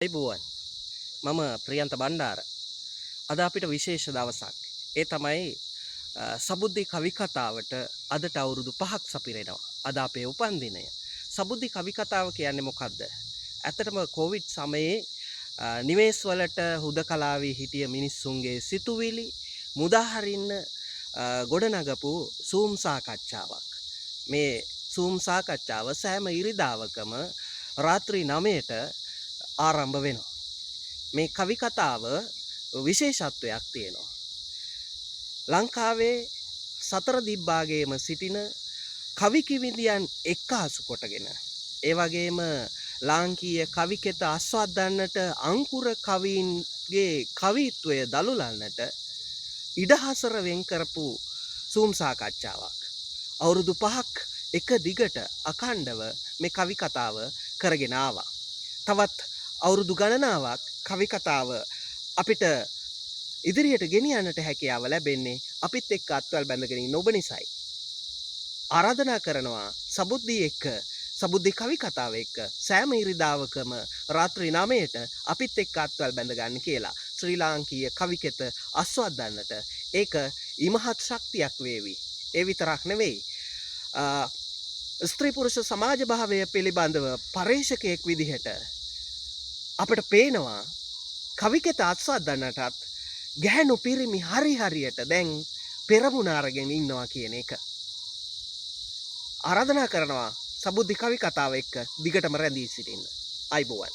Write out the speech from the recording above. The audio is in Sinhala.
අයිබෝවන් මම ප්‍රියන්ත බණ්ඩාර අද අපිට විශේෂ දවසක් ඒ තමයි සබුද්ධි කවි කතාවට අදට අවුරුදු 5ක් සපිරෙනවා අද අපේ උපන්දිනය සබුද්ධි කවි කතාව කියන්නේ මොකක්ද ඇත්තටම කොවිඩ් සමයේ නිවෙස් වලට හුදකලාවේ හිටිය මිනිස්සුන්ගේ සිතුවිලි මුදාහරින්න ගොඩනගපු සූම් සාකච්ඡාවක් මේ සූම් සාකච්ඡාව සෑම ඉරිදාවකම රාත්‍රී 9ට ආරම්භ වෙනවා මේ කවි කතාව විශේෂත්වයක් තියෙනවා. ලංකාවේ සතර දිබ්බාගේම සිටින කවි කිවිඳියන් එක්කාසු කොටගෙන ඒ වගේම ලාංකීය කවිකෙත ආස්වාදන්නට අංකුර කවීන්ගේ කවිත්වය දළුලන්නට ඉඩහසර වෙන් කරපු සූම් සාකච්ඡාවක්. අවුරුදු 5ක් එක දිගට අඛණ්ඩව මේ කවි කතාව කරගෙන ආවා. තවත් අවුරුදු ගණනාවක් කවි කතාව අපිට ඉදිරියට ගෙනියන්නට හැකියාව ලැබෙන්නේ අපිත් එක්ක අත්වල් බැඳගෙන ඉන්න ඔබ නිසායි. ආරාධනා කරනවා සබුද්ධි එක්ක සබුද්ධි කවි කතාව එක්ක සෑම ඉරිදාවකම රාත්‍රී 9ට අපිත් එක්ක අත්වල් බැඳ ගන්න කියලා. ශ්‍රී ලාංකීය කවිකෙත ආස්වාදන්නට ඒක ඉමහත් ශක්තියක් වේවි. ඒ විතරක් නෙවෙයි. ස්ත්‍රී පුරුෂ සමාජ භාවය පිළිබඳව පරේක්ෂකයෙක් විදිහට අපිට පේනවා කවිකෙත ආස්වාදන්නටත් ගැහැණු පිරිමි හරියට දැන් පෙරමුණ අරගෙන ඉන්නවා කියන එක. ආරාධනා කරනවා සබුද්ධි කවි කතාව එක්ක දිගටම රැඳී සිටින්න. අයිබෝවන්.